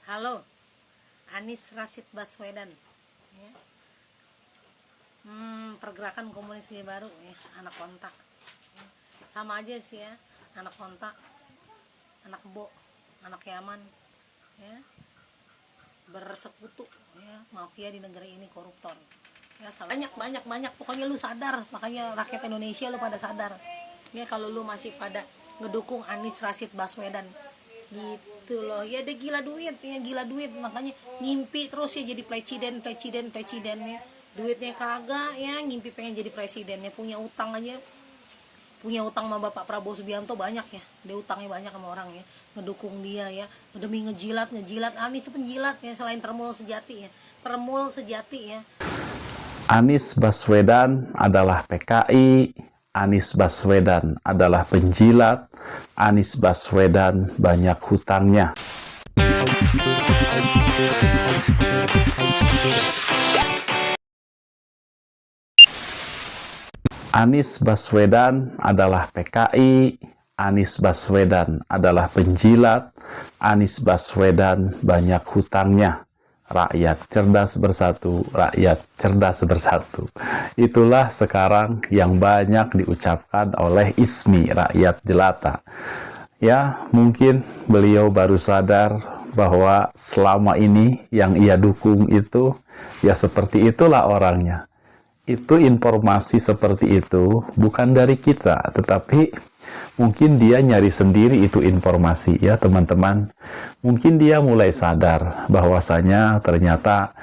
Halo, Anies Rashid Baswedan. Ya. Pergerakan komunis Gaya Baru, ya, anak kontak. Ya. Sama aja sih ya, anak kontak, anak kebo, anak Yaman, ya, bersekutu, ya, mafia di negeri ini koruptor. Ya, banyak, pokoknya lu sadar, makanya rakyat Indonesia lu pada sadar. Ya, kalau lu masih pada ngedukung Anies Rashid Baswedan gitu loh, ya dia gila duit, makanya ngimpi terus ya jadi presidennya, duitnya kagak, ya ngimpi pengen jadi presidennya, punya utang sama Bapak Prabowo Subianto banyak ya, dia utangnya banyak sama orang ya, ngedukung dia ya, demi ngejilat Anies penjilat ya, selain termul sejati ya. Anies Baswedan adalah PKI, Anies Baswedan adalah penjilat, Anies Baswedan banyak hutangnya. Anies Baswedan adalah PKI, Anies Baswedan adalah penjilat, Anies Baswedan banyak hutangnya. Rakyat cerdas bersatu, rakyat cerdas bersatu. Itulah sekarang yang banyak diucapkan oleh ISMI, rakyat jelata. Ya, mungkin beliau baru sadar bahwa selama ini yang ia dukung itu, ya seperti itulah orangnya. Itu informasi seperti itu bukan dari kita, tetapi mungkin dia nyari sendiri itu informasi ya teman-teman. Mungkin dia mulai sadar bahwasanya ternyata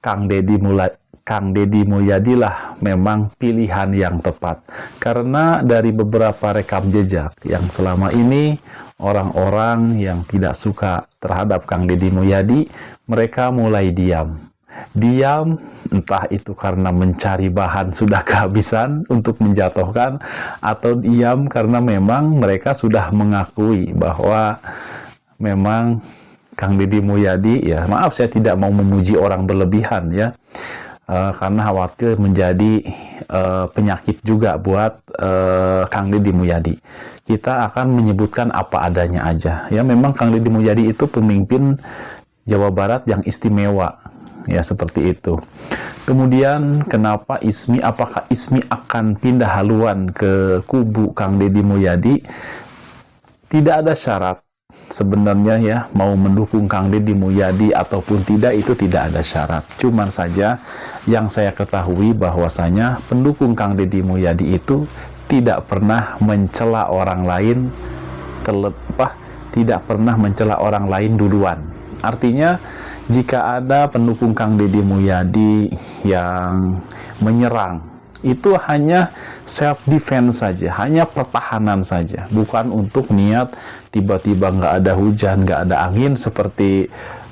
Kang Deddy Mulyadi lah memang pilihan yang tepat. Karena dari beberapa rekam jejak yang selama ini orang-orang yang tidak suka terhadap Kang Deddy Mulyadi, mereka mulai diam, entah itu karena mencari bahan sudah kehabisan untuk menjatuhkan, atau diam karena memang mereka sudah mengakui bahwa memang Kang Deddy Mulyadi, ya maaf saya tidak mau memuji orang berlebihan ya, karena khawatir menjadi penyakit juga buat Kang Deddy Mulyadi. Kita akan menyebutkan apa adanya aja ya, memang Kang Deddy Mulyadi itu pemimpin Jawa Barat yang istimewa. Ya, seperti itu. Kemudian kenapa apakah ISMI akan pindah haluan ke kubu Kang Deddy Mulyadi? Tidak ada syarat sebenarnya ya, mau mendukung Kang Deddy Mulyadi ataupun tidak, itu tidak ada syarat. Cuman saja yang saya ketahui bahwasanya pendukung Kang Deddy Mulyadi itu tidak pernah mencela orang lain, tidak pernah mencela orang lain duluan. Artinya jika ada pendukung Kang Deddy Mulyadi yang menyerang, itu hanya self defense saja, hanya pertahanan saja, bukan untuk niat tiba-tiba nggak ada hujan, nggak ada angin seperti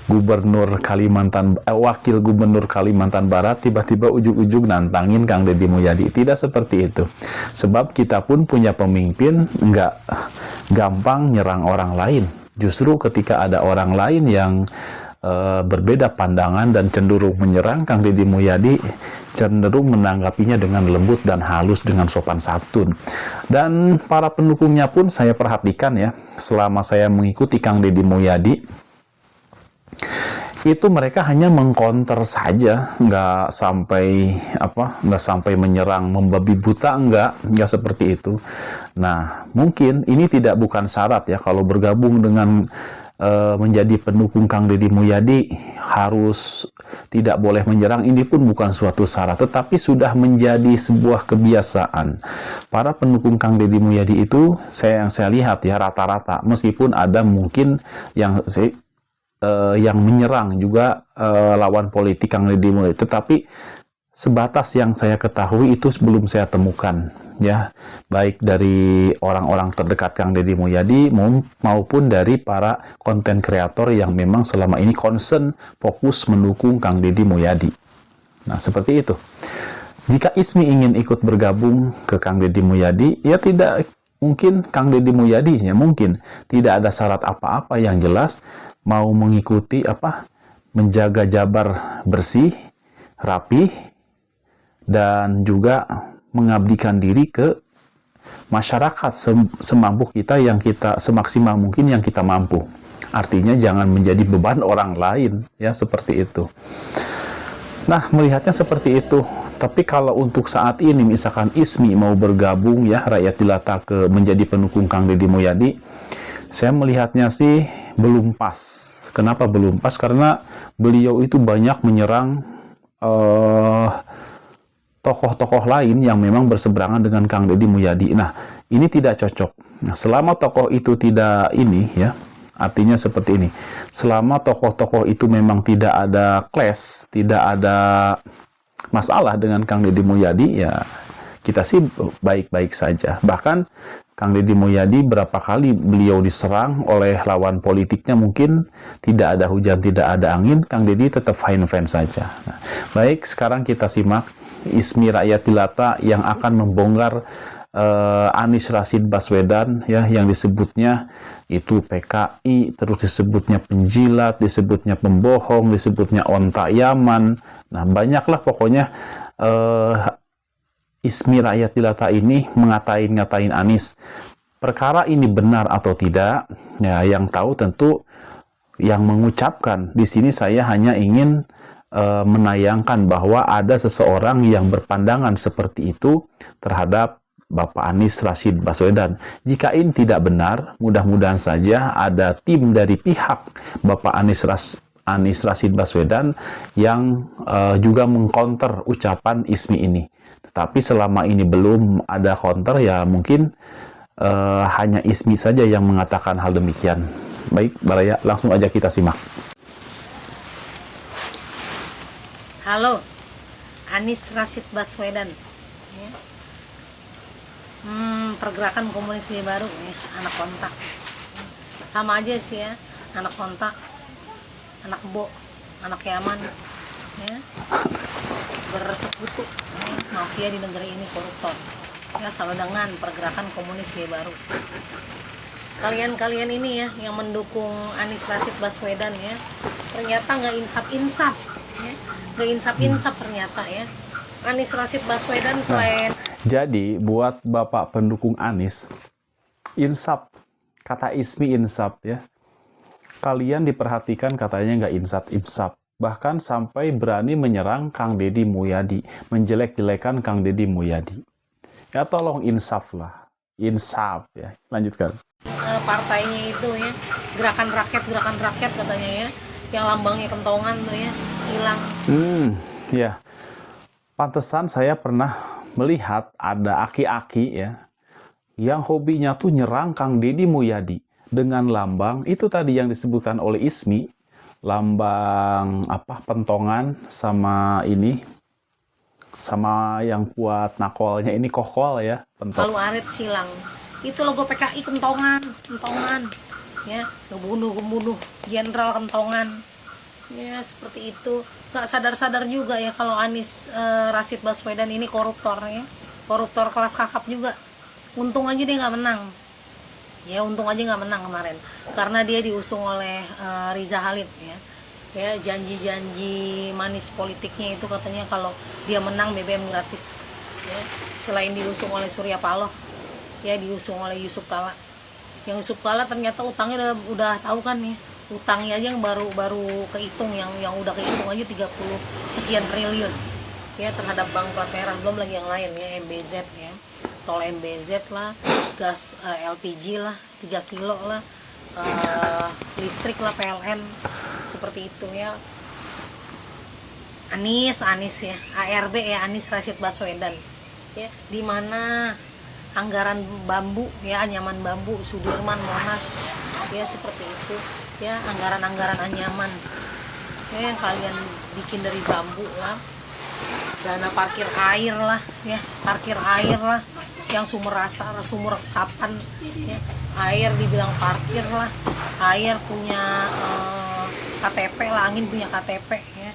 Wakil Gubernur Kalimantan Barat tiba-tiba ujug-ujug nantangin Kang Deddy Mulyadi. Tidak seperti itu. Sebab kita pun punya pemimpin nggak gampang nyerang orang lain. Justru ketika ada orang lain yang berbeda pandangan dan cenderung menyerang, Kang Deddy Mulyadi cenderung menanggapinya dengan lembut dan halus, dengan sopan santun. Dan para pendukungnya pun saya perhatikan ya, selama saya mengikuti Kang Deddy Mulyadi, itu mereka hanya mengcounter saja, nggak sampai menyerang, membabi buta, nggak seperti itu. Nah, mungkin ini bukan syarat ya, kalau bergabung dengan menjadi pendukung Kang Deddy Mulyadi harus tidak boleh menyerang. Ini pun bukan suatu syarat, tetapi sudah menjadi sebuah kebiasaan. Para pendukung Kang Deddy Mulyadi itu yang saya lihat ya, rata-rata, meskipun ada mungkin yang menyerang juga lawan politik Kang Deddy Mulyadi, tetapi sebatas yang saya ketahui itu belum saya temukan ya, baik dari orang-orang terdekat Kang Deddy Mulyadi maupun dari para konten kreator yang memang selama ini concern fokus mendukung Kang Deddy Mulyadi. Nah, seperti itu. Jika ISMI ingin ikut bergabung ke Kang Deddy Mulyadi, ya tidak mungkin Kang Deddy Mulyadi ya, mungkin tidak ada syarat apa-apa, yang jelas mau mengikuti menjaga Jabar bersih, rapi, dan juga mengabdikan diri ke masyarakat semampu kita, semaksimal mungkin yang kita mampu. Artinya jangan menjadi beban orang lain, ya seperti itu. Nah, melihatnya seperti itu. Tapi kalau untuk saat ini misalkan ISMI mau bergabung ya, rakyat jelata ke menjadi pendukung Kang Deddy Mulyadi, saya melihatnya sih belum pas. Kenapa belum pas? Karena beliau itu banyak menyerang tokoh-tokoh lain yang memang berseberangan dengan Kang Deddy Mulyadi. Nah, ini tidak cocok. Nah, selama tokoh itu tidak ini ya, artinya seperti ini. Selama tokoh-tokoh itu memang tidak ada clash, tidak ada masalah dengan Kang Deddy Mulyadi, ya kita sih baik-baik saja. Bahkan Kang Deddy Mulyadi berapa kali beliau diserang oleh lawan politiknya, mungkin tidak ada hujan, tidak ada angin, Kang Deddy tetap fine-fine saja. Nah, baik, sekarang kita simak ISMI Rakyat Jelata yang akan membongkar Anies Rashid Baswedan ya, yang disebutnya itu PKI, terus disebutnya penjilat, disebutnya pembohong, disebutnya onta Yaman. Nah, banyaklah pokoknya ISMI Rakyat Jelata ini ngatain Anies. Perkara ini benar atau tidak, ya yang tahu tentu yang mengucapkan. Di sini saya hanya ingin menayangkan bahwa ada seseorang yang berpandangan seperti itu terhadap Bapak Anies Rashid Baswedan. Jika ini tidak benar, mudah-mudahan saja ada tim dari pihak Bapak Anies Rashid Baswedan yang juga mengcounter ucapan ISMI ini. Tetapi selama ini belum ada counter, ya mungkin hanya ISMI saja yang mengatakan hal demikian. Baik, Baraya, langsung aja kita simak. Halo, Anies Rashid Baswedan. Ya. Pergerakan komunis Gaya Baru, ya, anak kontak. Sama aja sih ya, anak kontak, anak kebo, anak Yaman, ya. Bersekutu, ya, mafia di negeri ini koruptor. Ya, sama dengan pergerakan komunis Gaya Baru. Kalian ini ya, yang mendukung Anies Rashid Baswedan ya, ternyata nggak insaf-insaf, ya. Nggak insaf-insaf ternyata ya. Anies Rashid Baswedan selain Jadi, buat Bapak pendukung Anies, insaf, kata ISMI insaf ya. Kalian diperhatikan katanya nggak insaf-insaf. Bahkan sampai berani menyerang Kang Deddy Mulyadi, menjelek-jelekan Kang Deddy Mulyadi. Ya tolong insaf lah, insaf ya. Lanjutkan. partainya itu ya, gerakan rakyat katanya ya, yang lambangnya kentongan tuh ya, silang. Ya. Pantesan saya pernah melihat ada aki-aki ya, yang hobinya tuh nyerang Kang Deddy Mulyadi dengan lambang itu tadi yang disebutkan oleh ISMI, lambang apa, pentongan sama ini, sama yang buat nakolnya ini kokol ya, pentong. Lalu arit silang, itu logo PKI kentongan ya, ngebunuh jenderal kentongan ya, seperti itu. Nggak sadar juga ya kalau Anies Rashid Baswedan ini koruptor ya, koruptor kelas kakap juga. Untung aja dia nggak menang ya, untung aja nggak menang kemarin karena dia diusung oleh Riza Khalid ya, janji-janji manis politiknya itu katanya kalau dia menang BBM gratis ya. Selain diusung oleh Surya Paloh ya, diusung oleh Yusuf Kala. Yang Yusuf Kala ternyata utangnya udah tahu kan ya, utangnya aja yang baru kehitung, yang udah kehitung aja 30 sekian triliun ya terhadap bank plat merah, belum lagi yang lain ya, MBZ ya, tol MBZ lah, gas LPG lah 3 kilo lah, listrik lah PLN, seperti itu ya. Anies ya, ARB ya, Anies Rashid Baswedan ya, di mana anggaran bambu ya, anyaman bambu Sudirman, Monas ya, seperti itu ya, anggaran anyaman ya, yang kalian bikin dari bambu lah, dana parkir air lah ya, yang sumur resapan ya, air dibilang parkir lah, air punya KTP lah, angin punya KTP ya,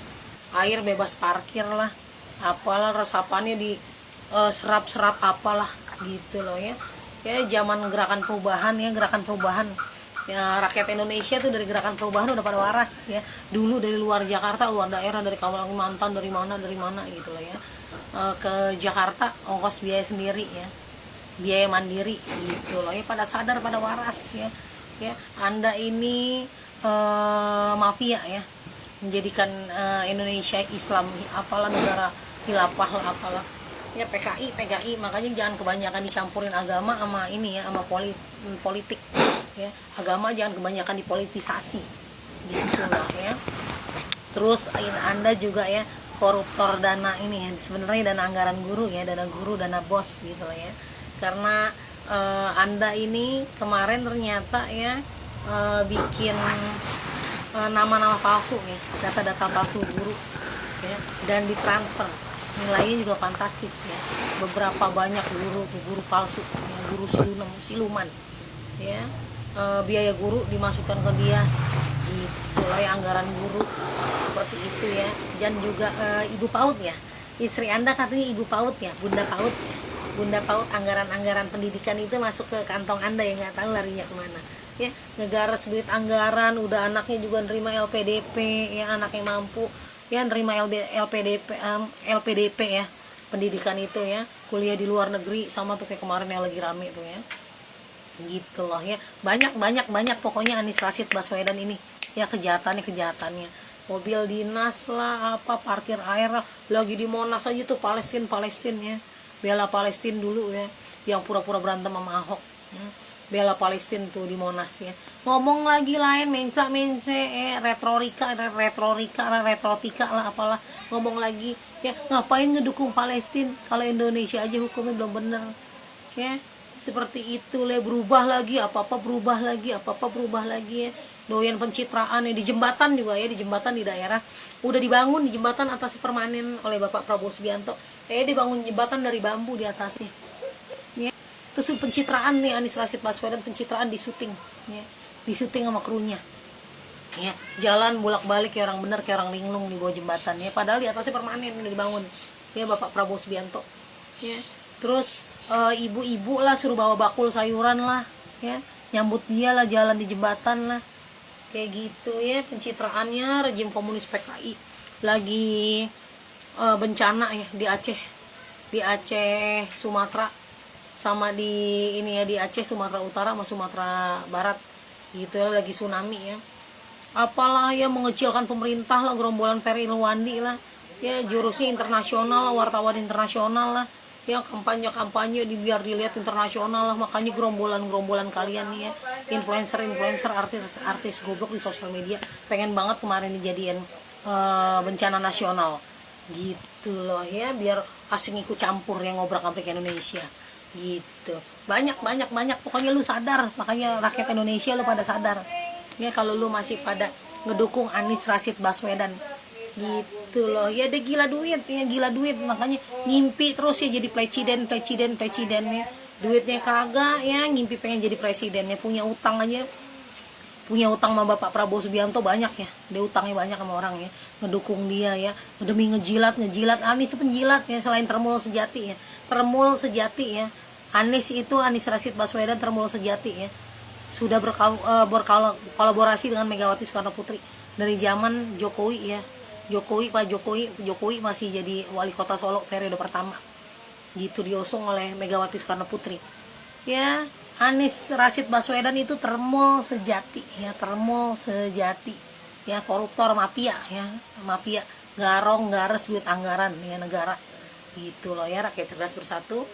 air bebas parkir lah, apalah resapannya di serap apalah gitu loh ya. Zaman gerakan perubahan ya, rakyat Indonesia tuh dari gerakan perubahan udah pada waras ya. Dulu dari luar Jakarta, luar daerah, dari Kalimantan, dari mana gitu loh ya, ke Jakarta ongkos biaya sendiri ya, biaya mandiri gitu loh ya, pada sadar, pada waras ya. ya Anda ini mafia ya, menjadikan Indonesia Islam apalah, negara khilafah lah apalah ya, PKI. Makanya jangan kebanyakan dicampurin agama sama ini ya, sama politik ya. Agama jangan kebanyakan dipolitisasi gitu lah ya. Terus Anda juga ya koruptor dana ini ya, sebenarnya dana anggaran guru ya, dana guru, dana bos gitu lah ya. Karena Anda ini kemarin ternyata ya bikin nama-nama palsu ya, data-data palsu guru ya, dan ditransfer, nilainya juga fantastis ya. Beberapa banyak guru palsu ya, guru siluman ya, biaya guru dimasukkan ke dia gitu lah ya, anggaran guru seperti itu ya. Dan juga ibu PAUD ya, istri Anda katanya ibu PAUD ya, bunda PAUD ya. Bunda PAUD, anggaran pendidikan itu masuk ke kantong Anda ya, nggak tahu larinya kemana ya. Negara seduit anggaran, udah anaknya juga nerima LPDP ya, anaknya mampu ya nerima LPDP ya, pendidikan itu ya, kuliah di luar negeri, sama tuh kayak kemarin yang lagi rame tuh ya, gitu loh ya. Banyak pokoknya Anies Rashid Baswedan ini ya, kejahatannya mobil dinas lah, apa parkir air lah, lagi di Monas aja tuh Palestina ya, bela Palestina dulu ya, yang pura-pura berantem sama Ahok ya. Bela Palestina tuh di Monas ya, ngomong lagi lain mense retorika lah apalah, ngomong lagi ya, ngapain ngedukung Palestina kalau Indonesia aja hukumnya belum bener ya. Seperti itu le, berubah lagi apa-apa berubah lagi ya. Doyan pencitraan ya, di jembatan juga ya, di jembatan di daerah udah dibangun, di jembatan atas permanen oleh Bapak Prabowo Subianto dibangun jembatan dari bambu di atasnya ya. Terus pencitraan nih, Anies Rashid Baswedan pencitraan di syuting ya, di syuting sama krunya ya, jalan bolak-balik kayak orang bener, kayak orang linglung di bawah jembatan ya, padahal di atasnya permanen udah dibangun ya Bapak Prabowo Subianto ya. Terus ibu-ibu lah suruh bawa bakul sayuran lah ya, nyambut dia lah jalan di jembatan lah, kayak gitu ya. Pencitraannya rejim komunis PKI lagi bencana ya di Aceh Sumatera, sama di ini ya, di Aceh Sumatera Utara sama Sumatera Barat gitu ya, lagi tsunami ya. Apalah ya, mengecilkan pemerintah lah, gerombolan Ferry Irwandi lah ya, jurusnya internasional lah, wartawan internasional lah ya, kampanye biar dilihat internasional lah. Makanya gerombolan kalian nih ya, influencer artis goblok di sosial media pengen banget kemarin dijadiin bencana nasional gitu loh ya, biar asing ikut campur yang ngobrak-abrik Indonesia gitu. Banyak pokoknya lu sadar, makanya rakyat Indonesia lu pada sadar ya, kalau lu masih pada ngedukung Anies Rashid Baswedan gitu loh ya. Dia gila duit, makanya ngimpi terus ya jadi presiden ya, duitnya kagak ya, ngimpi pengen jadi presidennya, punya utang sama Bapak Prabowo Subianto banyak ya, dia utangnya banyak sama orang ya, ngedukung dia ya, demi ngejilat Anies penjilat ya, selain termul sejati ya, Anies Rashid Baswedan termul sejati ya, sudah berkolaborasi dengan Megawati Soekarno Putri dari zaman Jokowi ya. Pak Jokowi masih jadi wali kota Solo periode pertama gitu, diusung oleh Megawati Soekarno Putri ya. Anies Rashid Baswedan itu termul sejati ya, koruptor mafia garong gares duit anggaran ya negara gitu loh ya. Rakyat cerdas bersatu,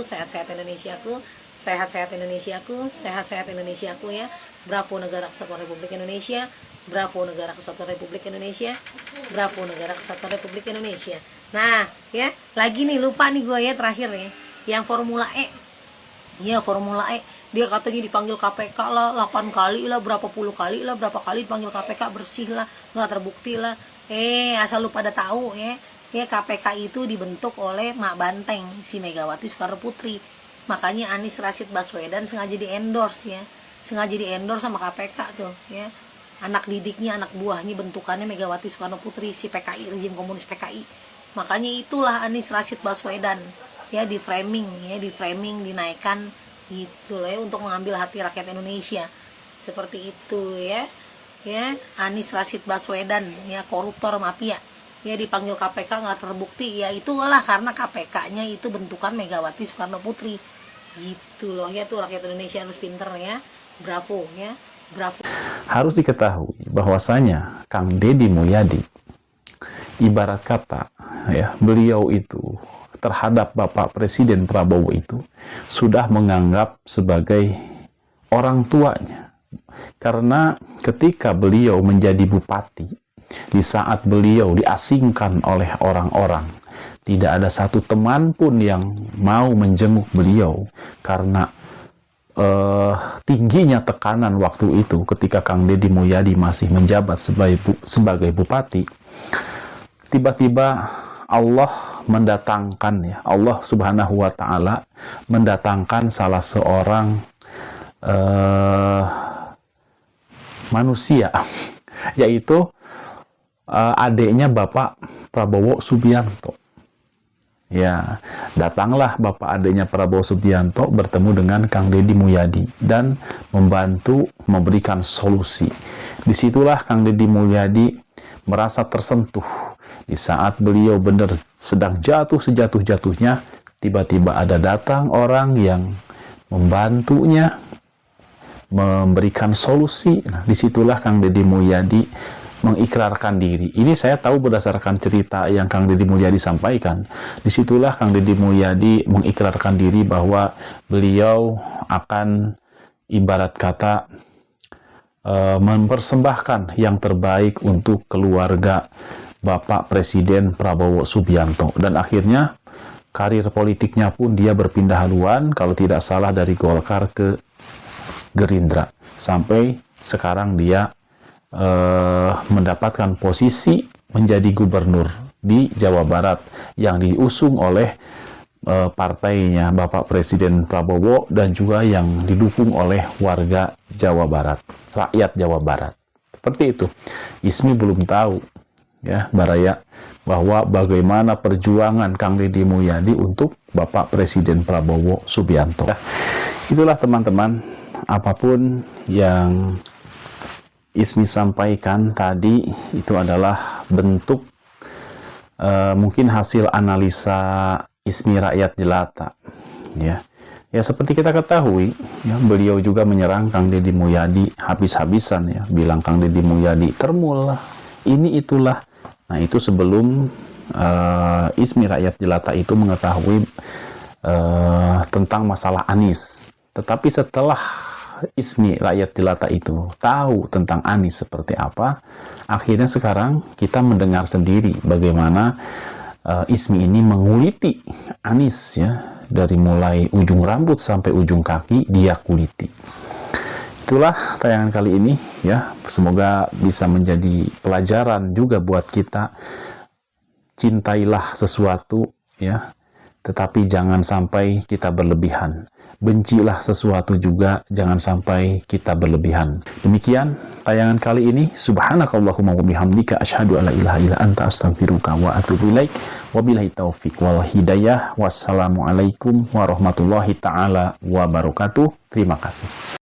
sehat-sehat Indonesiaku, sehat-sehat Indonesiaku ya. Bravo negara kesatuan Republik Indonesia, bravo negara kesatuan Republik Indonesia, bravo negara kesatuan Republik Indonesia. Nah ya, lagi nih lupa nih gue ya, terakhir ya, yang Formula E ya, Formula E dia katanya dipanggil KPK lah 8 kali lah, berapa puluh kali lah, berapa kali dipanggil KPK, bersih lah, nggak terbukti lah. Asal lu pada tahu ya, KPK itu dibentuk oleh Mak Banteng si Megawati Soekarno Putri. Makanya Anies Rashid Baswedan sengaja di endorse sama KPK tuh ya, anak didiknya, anak buahnya, bentukannya Megawati Soekarno Putri, si PKI, rejim komunis PKI. Makanya itulah Anies Rashid Baswedan ya, di framing, dinaikkan gitu loh ya, untuk mengambil hati rakyat Indonesia seperti itu ya. Anies Rashid Baswedan ya, koruptor mafia ya, dipanggil KPK nggak terbukti ya, itulah karena KPK-nya itu bentukan Megawati Soekarno Putri Gitu loh ya, tuh rakyat Indonesia harus pinter ya. Bravo ya, bravo. Harus diketahui bahwasanya Kang Deddy Mulyadi ibarat kata ya, beliau itu terhadap Bapak Presiden Prabowo itu sudah menganggap sebagai orang tuanya. Karena ketika beliau menjadi bupati, di saat beliau diasingkan oleh orang-orang, tidak ada satu teman pun yang mau menjenguk beliau karena tingginya tekanan waktu itu ketika Kang Deddy Mulyadi masih menjabat sebagai bupati. Tiba-tiba Allah mendatangkan ya, Allah Subhanahu wa taala mendatangkan salah seorang manusia, yaitu adiknya Bapak Prabowo Subianto. Ya, datanglah Bapak adiknya Prabowo Subianto bertemu dengan Kang Deddy Mulyadi dan membantu memberikan solusi. Disitulah Kang Deddy Mulyadi merasa tersentuh. Di saat beliau benar sedang jatuh sejatuh-jatuhnya, tiba-tiba ada datang orang yang membantunya, memberikan solusi. Nah, disitulah Kang Deddy Mulyadi mengikrarkan diri. Ini saya tahu berdasarkan cerita yang Kang Deddy Mulyadi sampaikan. Disitulah Kang Deddy Mulyadi mengikrarkan diri bahwa beliau akan ibarat kata mempersembahkan yang terbaik untuk keluarga Bapak Presiden Prabowo Subianto. Dan akhirnya karir politiknya pun dia berpindah haluan, kalau tidak salah dari Golkar ke Gerindra. Sampai sekarang dia mendapatkan posisi menjadi gubernur di Jawa Barat yang diusung oleh partainya Bapak Presiden Prabowo dan juga yang didukung oleh warga Jawa Barat, rakyat Jawa Barat. Seperti itu. Ismi belum tahu ya, Baraya, bahwa bagaimana perjuangan Kang Deddy Mulyadi untuk Bapak Presiden Prabowo Subianto. Nah, itulah teman-teman, apapun yang Ismi sampaikan tadi itu adalah bentuk mungkin hasil analisa Ismi rakyat jelata, ya. Ya seperti kita ketahui, ya, beliau juga menyerang Kang Deddy Mulyadi habis-habisan ya, bilang Kang Deddy Mulyadi termul lah, ini itulah. Nah itu sebelum Ismi rakyat jelata itu mengetahui tentang masalah Anies. Tetapi setelah Ismi rakyat jelata itu tahu tentang Anies seperti apa, akhirnya sekarang kita mendengar sendiri bagaimana Ismi ini menguliti Anies ya, dari mulai ujung rambut sampai ujung kaki dia kuliti. Itulah tayangan kali ini ya, semoga bisa menjadi pelajaran juga buat kita. Cintailah sesuatu ya, tetapi jangan sampai kita berlebihan. Bencilah sesuatu juga, jangan sampai kita berlebihan. Demikian tayangan kali ini. Subhanakallahumma wa bihamdika asyhadu an la ilaha illa anta astaghfiruka wa atubu ilaik. Wabillahi taufik wal hidayah. Wassalamualaikum warahmatullahi taala wabarakatuh. Terima kasih.